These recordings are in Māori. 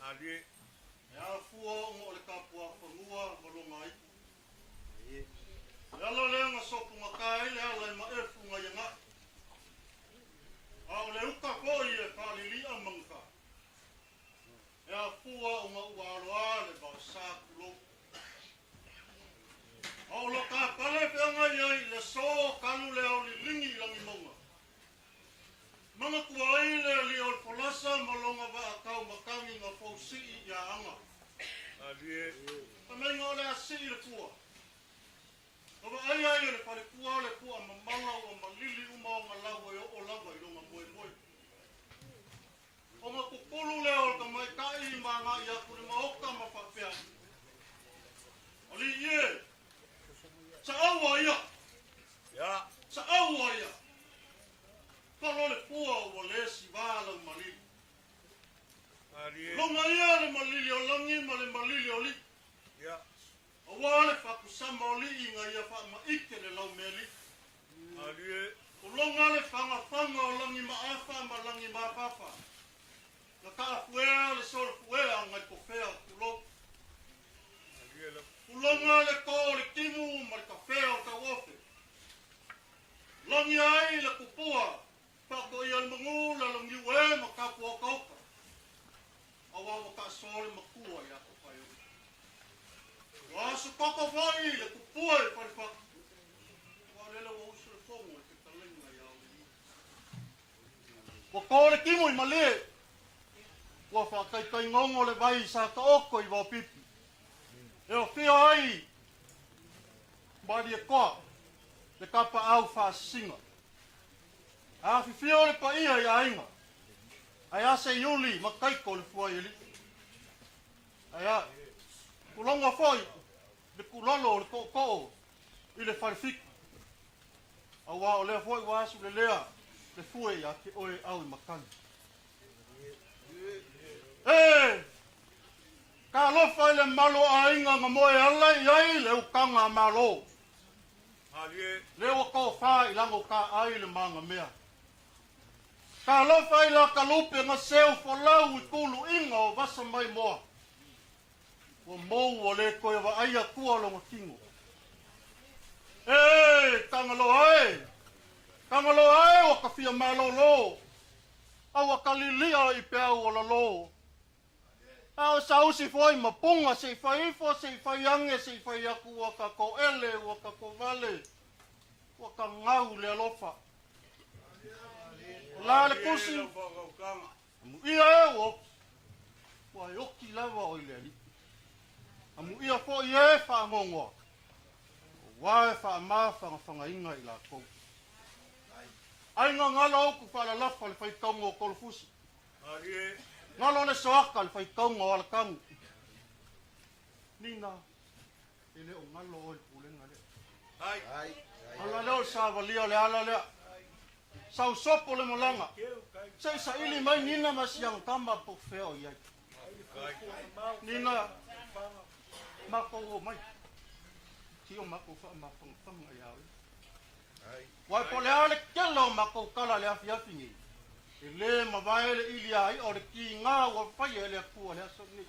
Ali. Ya fua mo le kapua fangua malungai. Ya lo le ngasopu ngakai le ala ma efu ngayanga. Au le uka ko ye ka lili amangka. Ya fua uma ualoa le ba sakulo. Au lo ka pale penga ye le so kanu le au lingi langi monga. Mga kuwai le li ol polasa malonga ba akau makangi nga fausi ya anga. Ali. Kamay nga ole asi le kuwa. Kaba ay ay le pare kuwa le kuwa mamanga o malili uma nga lawa yo o lawa yo nga moy moy. O nga kukulu le ol kamay kai mga ya kuri maoka mapapea. Oli ye. Sa awa ya. Ya. Sa awa ya. Kalau le kuwa o le si bala malili. Ali. Longa ia le malili o langi ma le malili o li. Ya. Awale whakusama o li inga ia wha ma ike le lau meli. Ali. O longa le whanga o langi ma awha ma langi ma papa. Na ka fuea le sol fuea ngai ko fea kulo. Ali. O longa le ko le timu ma le ka fea o ka wofe. Langi ai le kupua. Pako ia le mangu la langi ue ma ka pua kauka. Awa waka sore makua ya ko payo. Wasu koko vai le kupua e paripa. Walela wa usu le fongo e te talenga ya uli. Wakore kimu i male. Wafa kai ngongo le vai sa ka oko i wa pipi. E o fia ai. Badi e koa. Le kapa au fa singa. A fia le pa ia ya inga. Aya se yuli makai ko le foi ali. Aya kulonga foi de kulalo le ko ile farfik. Awa ole foi wa su le lea le foi ya ke oi au makan. Ka lo foi le malo ainga ngamoe ala yai le ukanga malo. Ali. Le wa ko fa ilango ka ai le manga mea. Ka lo fai la kalupe nga seu folau I kulu inga o vasa mai moa. Wa mou o le koe wa aia kua longa kingo. Kangalo ai. Kangalo ai o ka fia malolo. Awa kalilia I pea o la lo. Ao sausi foi mapunga se fai fo se fai ange se fai aku wa ka ko ele wa ka ko vale. Wa ka ngau le alofa. La le kusi. Amu ia e wo. Wa yoki lava o ile ali. Amu ia fo ie fa ngongo. Wa fa ma fa nga inga ila ko. Ai nga ngalo ku fa la lafa le fai tongo ko fusi. Ali. Ngalo le soaka le fai tongo al kang. Nina. Ele o ngalo o pulenga le. Ai. Ala le sa valia le ala le. Sau sopo le molanga. Sei sa ili mai nina masiang tamba po feo ia. Nina mako o mai. Tio mako fa mafang fang ayawi. Wai po le ale kelo mako kala le afi afi ni. Ele mavae le ili ai o le ki nga wa fai ele ku le so ni.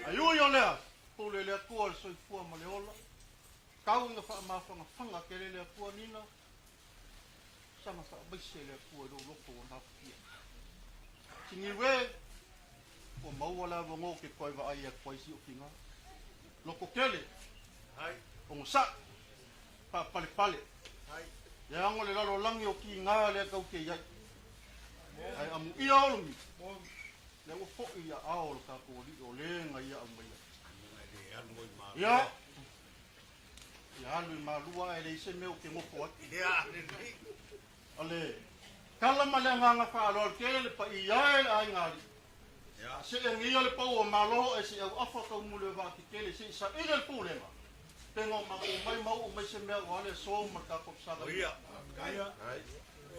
Ayu yo le. Po le ku so fu ma le ola. Kau nga fa mafang fanga kele le ku nina. Sama sa bise le ku do loko na fia. Tingi we o mawala vongo ke koi va ai koi si ofinga. Loko kele. Ai. O sa pa pale. Ai. Ya ngole la lo langi o ki nga le kau ke ya. Ai amu ia olungi. Le o fo ia ao ka ko li o le nga ia amu ia. Ya. Ya lu malua ele se meu ke mo fo. Ya. Ale kala malanga nga fa lo ke pa ia ele ai ngali. Ya. Se le ngia le pau o malo e se au afa ka mule va ki kele se sa ile le pulema. Tengo ma o mai se mea wale so ma ka ko sa. Ia. Ai.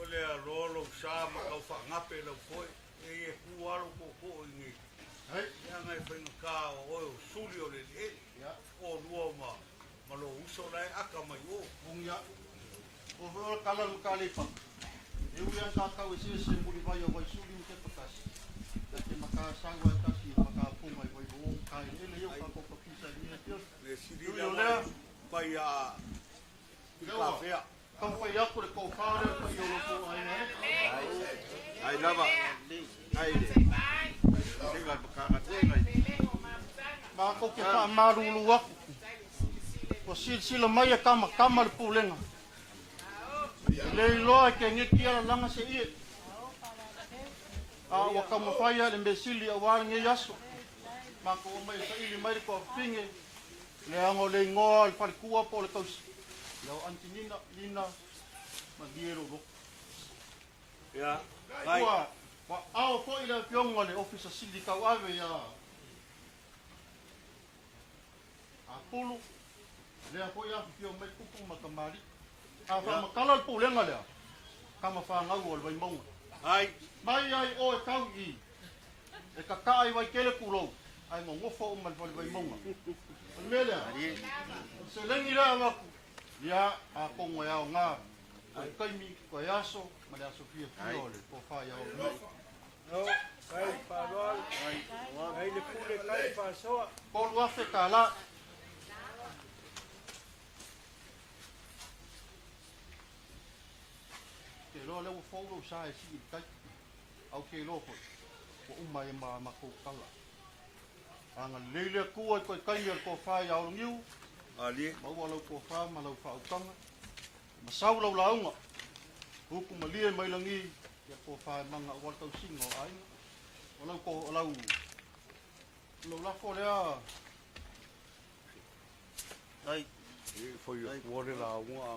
Ole a lolo sa ma ka fa ngape lo foi. E ku alo ko ni. Ai. Ya ngai fa ka o sulio le. Ya. O luo ma. Ma lo uso lai aka mai o. Bunga. O vo kala lu kalifa. E uia sa ka we se mbuli vai o vai suli ke pakas. Te makasa wa ta si ai ele eu pa ko pisa ni tio le sirila pai a café kau pai aku le ko fare pa yo lo ko ai ne ai lava ai singa bakaka tenga ma ko ke pa marulu aku ko sila mai kama le pulenga le loa ke ngiki ala langa se ie a wa kama faya le mbesili a wari nge yaso ma ko mai sa ili mai ko finge le ango le ngoa le parkua po le kaus le antinina lina ma diero lo ya wa ao po ila piongo le officer sili ka ave ya a pulu le po ya pio mai kupu makamari a fa makala le pulenga le kama fa ngau le vai monga ai mai ai o kau I e kakai vai kele kulo ai mo ngofo o mal vai monga mele se lengi la ma ya a kongo ya nga ai kai mi ko yaso ma le sofia fiole ko fa ya o Kai parol, ai le pule kai pa soa. ko lua fe kala ke lo le fo lo sa e si kai au ke lo ko umai ma ko kala anga lele ku ko kai ko fa ya o ngiu ali ma wala ko fa ma lo fa utanga ma sau lo launga huku ma lie mai langi ya ko fa manga wal tau singo ai wala ko lo la ko le ai foi o le la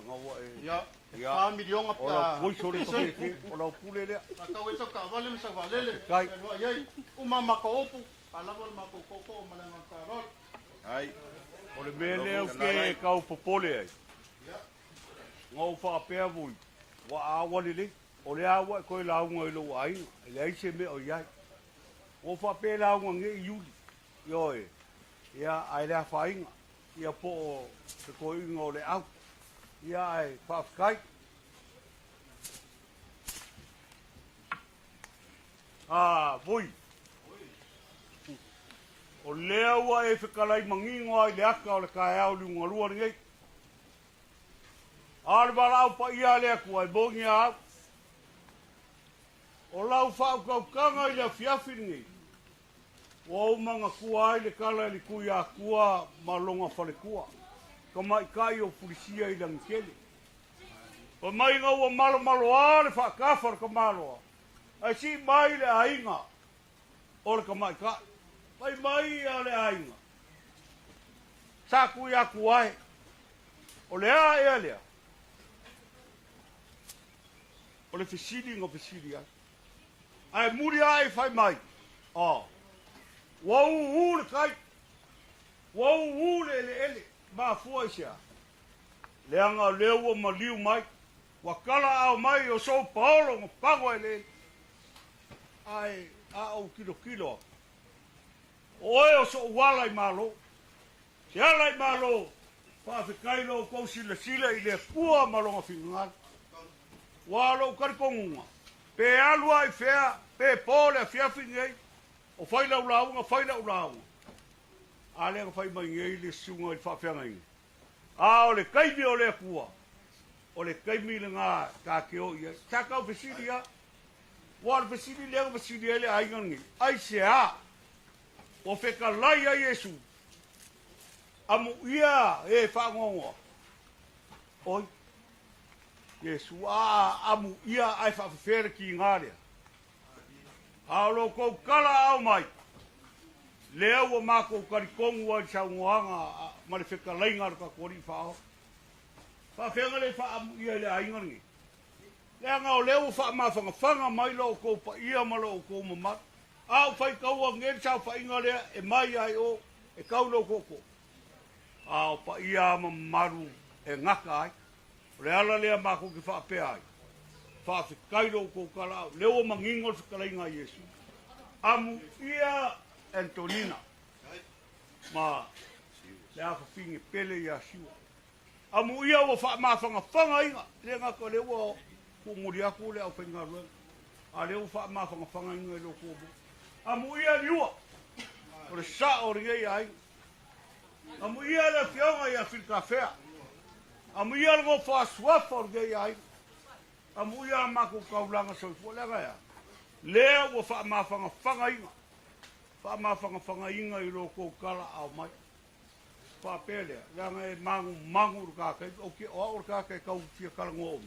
nga wa ya ya fa mi dionga ora pa foi sore ko ora pule le ka ka we ka vale mi sa valele Kai. ya uma ma ko opu ala ma ko ko ma la ka rol ai o le mele o ke ka o popole ai ngau fa pe vui wa a wa le o le a wa ko la ngo lo ai le ai se me o ya o fa pe la ngo nge yu yo e ya ai la fa inga ia po se ko ingo le au ia ai fa kai vui o lea ua e whekalai mangingo ai le aka o le kai au li unga lua ringei ale barau pa ia le aku ai bongi au o lau whau kaukanga i le fiafi ringei o manga kua ai le kala li kuia kua malonga whale kua ka mai kai o pulisia i langikele o mai ngau o malo malo a le whakawhar ka maloa ai si mai le ainga o le ka mai kai mai a le ainga sa kuia kua ai o le a ea lea o le fisili ngo fisili ai ai muri ai fai mai wau le kai wau le ele ma fua sia le anga lewa ma liu mai wakala au mai o so paulo ngo pago ele ai a o kilo oe o so wala i malo se ala i malo pa fe kailo ko sila i le kua malonga fingal walo karikonga pe alua i fea pe pole fia fingei o faila ulaunga ale ko fai mai ngei le sunga i fafenga i o le kaimi o le kua o le kaimi le nga ka ke o ia taka o fesilia wal fesili le fesili le ai ngi ai se a o feka lai a Yesu amu ia e fa ngongo oi Yesu amu ia ai fa fer ki ngale alo ko kala au mai leo o mako karikongu wa changuanga ma le feka lai ngar ka kori fa fenga le fa amu ia le ai ngi le nga o leo fa ma fanga mai lo ko pa ia ma lo ko ma au fai kau ngel sa fa ingale e mai ai o e kau lo koko au pa ia ma maru e ngaka ai le ala le ma ko ki fa pe ai fa fi kai lo ko kala le o mangingo fi kala inga Yesu amu ia Antonina ma le a fa fingi pele ia siwa amu ia o fa ma fanga inga le nga ko le o ko muri aku le au finga ro a le o fa ma fanga inga lo ko amu ia liua o le sa orige ai. Amuia le fionga ia fil café. Amuia le go fa swaf orige ai. Amuia ma ko kaulanga so folega ya. Le wo fa ma fanga inga. Fa ma fanga inga I lo ko kala au mai. Fa pele ya ngai mangu ka ka o ke o ka ka ka fia kala ngo.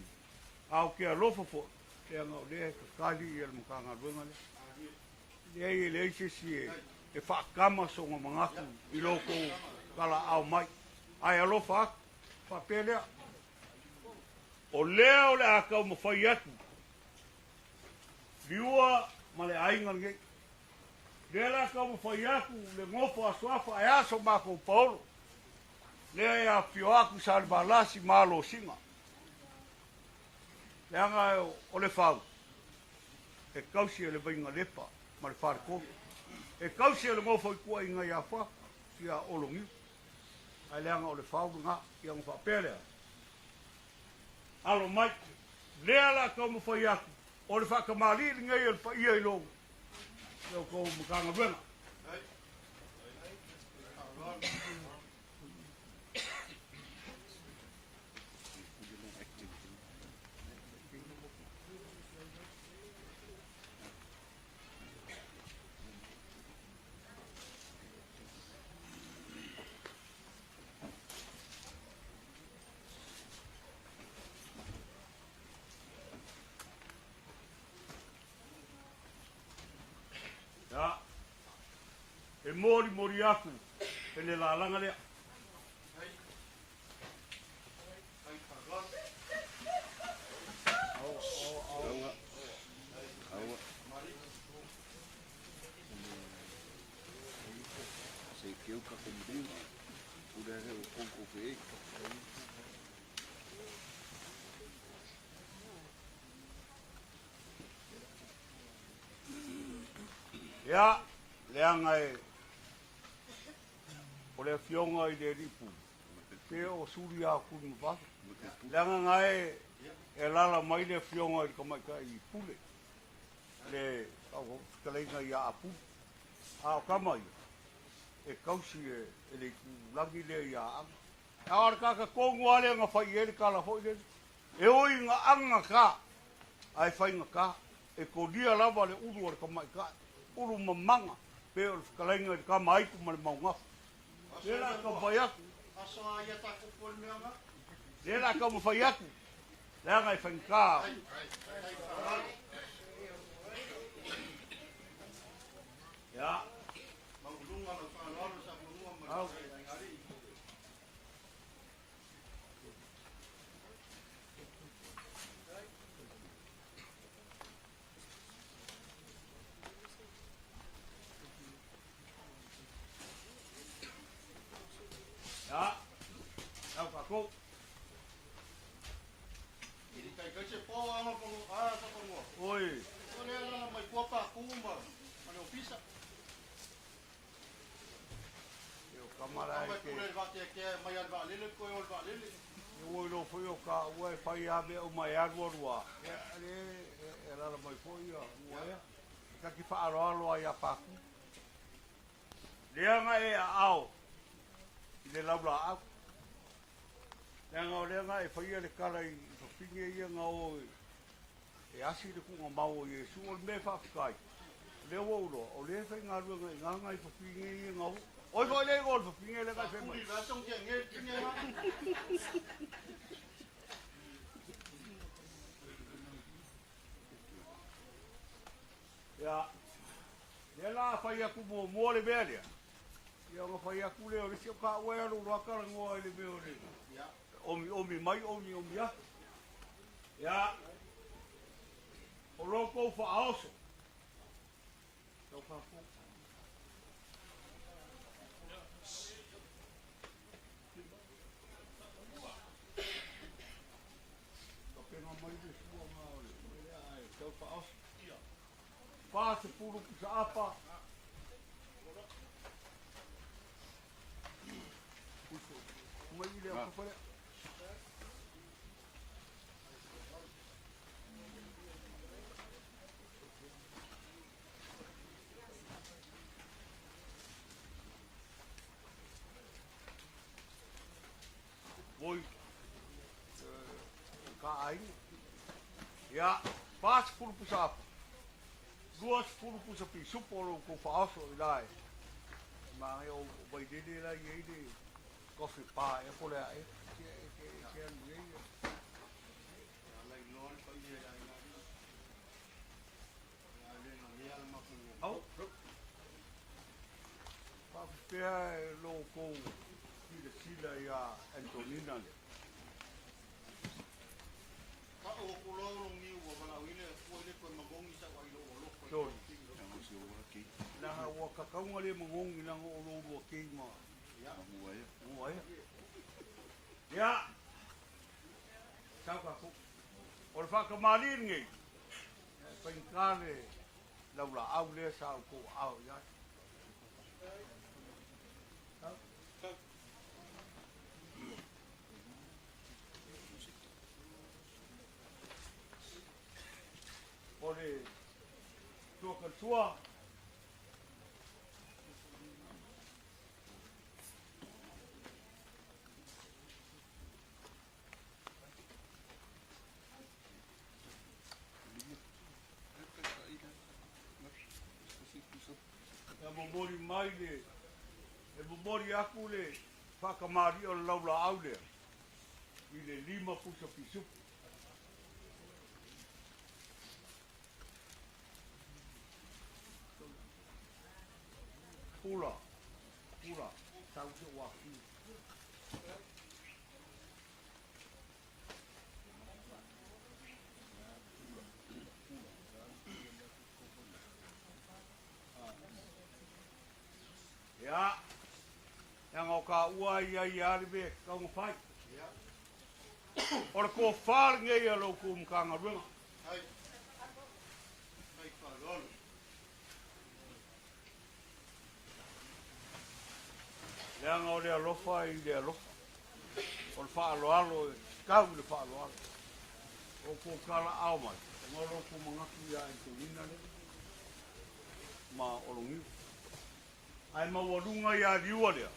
Au ke lo fo. Ya ngo le ka li el mukanga wenga le. Le le si e fa kama so ngo mangaku I lo ko kala au mai. Ai alo fa pele. O leo le aka mo fai atu. Liua ma le ainga nge. Le la aka mo fai atu le ngofo aswafa e aso mako Paulo. Le a fio aku sa le balasi malo singa. Le anga o le fau. E kausi le vainga lepa ma le farko. E kausi le ngofo I kua inga ia fa fia olongi. Ai le anga o le fau nga ia ngfa pelea. Alo mai, lea la kau mo fai aku. O le whakamali ngai el pa ia I longo. Leo kou mukanga wenga. Ya, e mori aku, e le lalanga lea. Se keu ka kumbiu, ura he o koko ke Ya, leanga e o le fionga I le ripu. Pe o suri a kuni mpa. Leanga ngai e lala mai le fionga I kamaika I pule. Le au kaleinga I a apu. A kamai. E kausi e le lagi le I a anga. Awar kaka kongu ale nga fai ele kala hoi le. E oi nga anga ka. Ai fai nga ka. E kodia lava le uru ar kamaika. Uru mamanga, pe o kaleinga I ka mai ku male maunga. Lela ka fai aku. Aso ia taku pol meanga. Lela ka mo fai aku. Lela ngai fai ka. Ya. Maulunga no whanaro sa mulunga Au. ngari. Ya. Au ka ko. Ili kai kai se po ama pongo a sa pongo. Oi. Ole ala mai kuapa kumba. Mane ofisa. Eu kamara Mai ke. kule va te ke mai al va lele ko ol va lele. Eu lo foi o ka ue fai a me o mai agua rua. Era la mai foi a ue. Ka ki fa alo ai a paku. Leanga e ao. Le laula au. Leanga e fai le kala I pinge ia nga o e asi le kunga mau o Yesu o me fa fikai. Le o le fai ngā runga I nganga I pinge ia nga o. Oi foi le gol pinge le kai fai mai. Kuli va tong ke nge pinge. Ya. Le la fai aku mo le belia. Ia nga fai aku le o le si o ka ue alu raka ngoa le me o le. Ya. Omi mai omi ya. Ya. O loko fa aoso. Tau ka fu. Tau mai de sua maole. Ai, tau fa aoso. Fa se puru ki sa apa. Mai ile o fa. ai. Ya, pas pulu pusap. Duas pulu pusap supolo ko faaso ilai. Ma yo bai de la ye de coffee pa e pole ai. Ke ye. Au. Pa pea lo ko sila ya Antonina le. Pa o ko lo ngi wo bala wile ko le ko magongi sa wa ilo lo ko. Ton. Na wa ka kaunga le mongongi na o lo ke ma. Ya. Muai. Ya. Sao ka ko. Or fa ka malin ngi. Pengkale laula au le sa ko au ya. Ore tua tua ya mori mai le e mori aku le whakamari o laula au le i le 5 pusa pisu. Pula, tau se waki. Ya, yang o ka ua ia ribe ka ngwhai. Ora ko whār ngei alo ko mkanga runga. Hai. Hai pa lo. Leanga o le alofa i le alofa. O le wha alo kau le wha alo. O ko kala au mai. Ngoro ko mangaki ia i Antonina le. Ma olongiu. Ai mawarunga ia riua lea.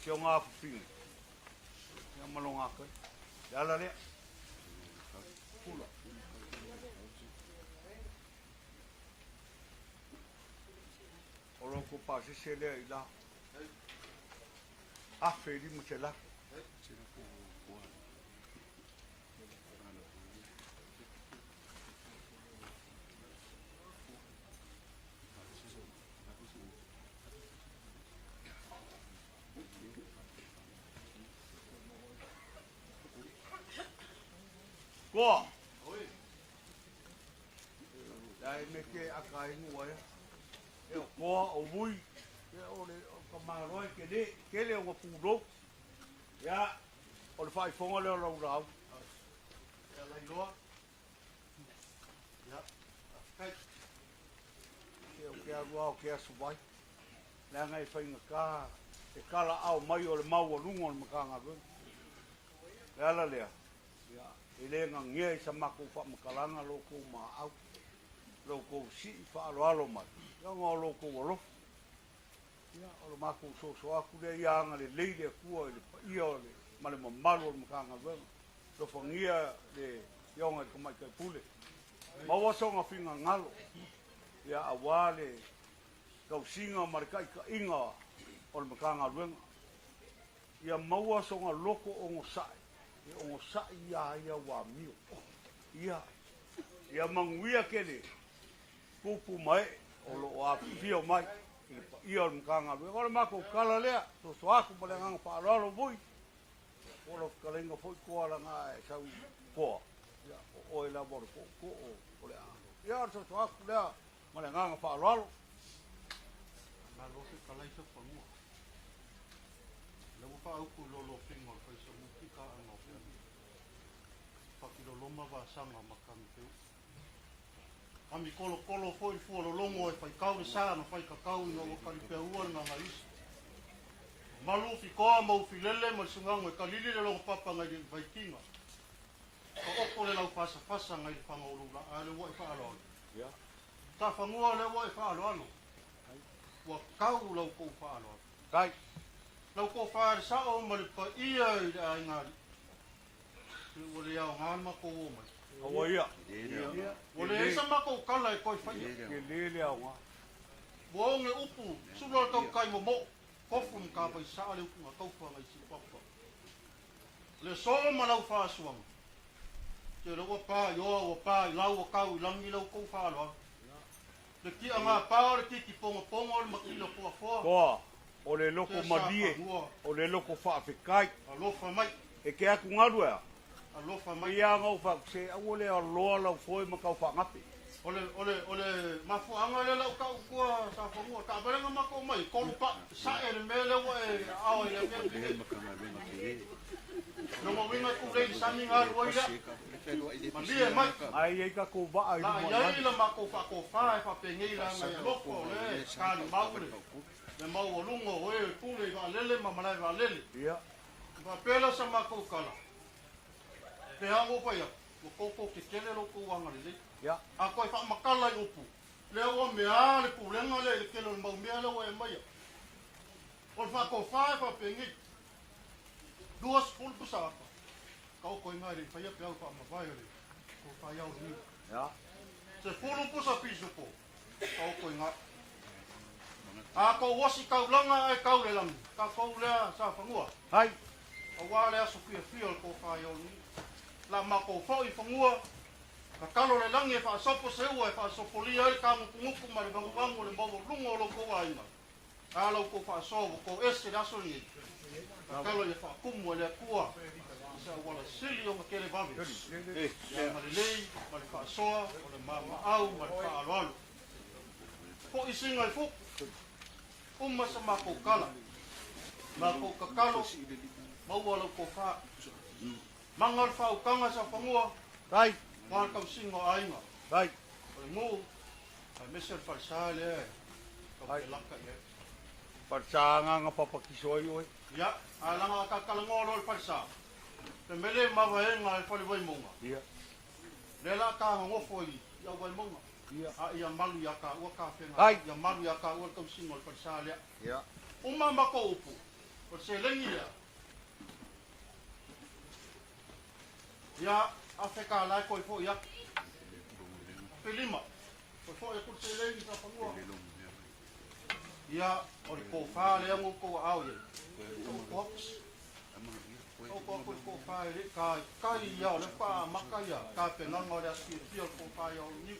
Kia ngā pupinga. Kia malonga kai. Ia ala lea. Pula. Olo ko pasese lea i la. Afe li mo te la. Ko. Oi. Dai me ke akai ngua ya. E ko o vui. Ke o le ka maroi ke le o pudo. Ya. O le fai fonga le o rau. Ya lai loa. Ya. Kai. Ke o ke subai. La ngai fai ngaka. E kala au mai o le mau o lungo o le makanga ru. Ya la lea. Ya. Ele nga nge sa mako fa makalanga loko ma au. Loko si fa alo mai. Ya ngo loko wolo. Ya o mako so aku le ia nga le leile ku le ia le male mamalo makanga ru. Lo fangia le yonga ko mai kai pule. Ma waso nga finga ngalo. Ya awale kau singa markai ka inga o makanga ru. Ya maua so nga loko o ngosai. O sa ia wa mio ia manguia kele pupu mai o lo a pio mai ia mkanga o ma ko kala lea to so aku pole ngang pa lo bui o lo kalenga foi ko ala nga e sau po ia o ela bor ko o le ia so aku lea ma le ngang pa lo Na lo se kalai sa pangua. Lewa pa au ku lo pingo fa sa mukika ano pe. Pakilo loma va sanga makami pe. Ami kolo foi fu lo longo e fai kau sa no fai ka kau no kali pe ua na ngais. Malu fi ko mo fi lele mo sungang e kalili le lo papa ngai vai kinga. Ko opo le lau pasa ngai pangolo la ale wa fa alo. ia Ta fangua le wa fa alo. Wa kau lo ko fa alo. kai Lau ko fa sa o mo le pa ia ai ngari. Ole ya ngan ma ko mai. Awaia. Ole sa ma ko kala ko fa. Ke lele au nga. Bo nge upu sulo tau kai mo mo. Kofum ka pa sa ale ku ma tau fa ngai si papa. Le so ma lau fa suang. Te lo pa yo pa lau ka u lang ni lau ko fa lo. Le ki anga pa le ki pongo pongo le makilo po fo. Koa. O le loko madie. O le loko whaafikai. Alo fa mai. E ke aku ngaru ea. Alo fa mai. Ia ngau whakse. Au le a loa lau foi ma kau whangapi. Ole mafu anga le lau ka ukua sa fongo. Ta berenga mako mai. Kolu pa sa e le mele wa e ao e le mele. No mo winga ku le sami ngal wa ida. Malie mai. Ai ei ka kou waa i La luma ia nani. ila mako fa ko fa e fa pengi la ngai loko le kan maure. Le mau lungo e pule va lele mamana va lele. Ia. Va pela sa mako kala. Te hango pa ia. Mo koko ke kele loko wanga le. Ia. A koe fa makala i upu. Le o mea le pulenga le kele mau mea le o e mai. O fa ko fa e fa pengi. Duas full pusa. Kau koe ngari fa ia pe au fa ma vai le. Ko fa ia o ni. Ia. Se full pusa pisu ko. Kau koe ngari. A ko wasi kau langa e kau le lang. Ka kau lea sa fangua. Hai. A wale a sofia fiol ko fa ia o ni. La ma ko fa i fangua. Ka kalo le langi e fa sopo se ua e fa sopo lia e ka nguku ma le bangu le bawo lungo lo ko wa ina. A lau ko fa sovo ko ese da so ni. Ka kalo e fa kumu le kua. Sa wala sili o makele babi. Ya ma le lei, ma le fa soa, o le mama au, ma le fa alo alo. Po isinga i fuku. Uma sa mako kala. Mako kakalo. Maualo ko fa. Mangal fa ukanga sa fangua. Hai. Wal kau singo ainga. Hai. Oi mo. Ai mesel falsale. Ai laka ye. Parsanga nga papakisoi oi. Ya, alanga kakalangolo al falsa. Te mele mawaenga al fali vai monga. Ia. Lela ka ngofo i. Ya vai monga. Ia. A ia malu ya ka ua ka fenga. Ai. Ya malu ya ka ua kau singo al falsale. Ia. Uma mako upu. O se lengi ya. Ya, afeka lai koi fo ya. Pelima. Koi fo ya kurse lengi sa pangua. Ya, ori ko fa le ngo ko au ye. Ko fa le ka ya le pa makaya ka pe nganga le aski ko fa ya ni.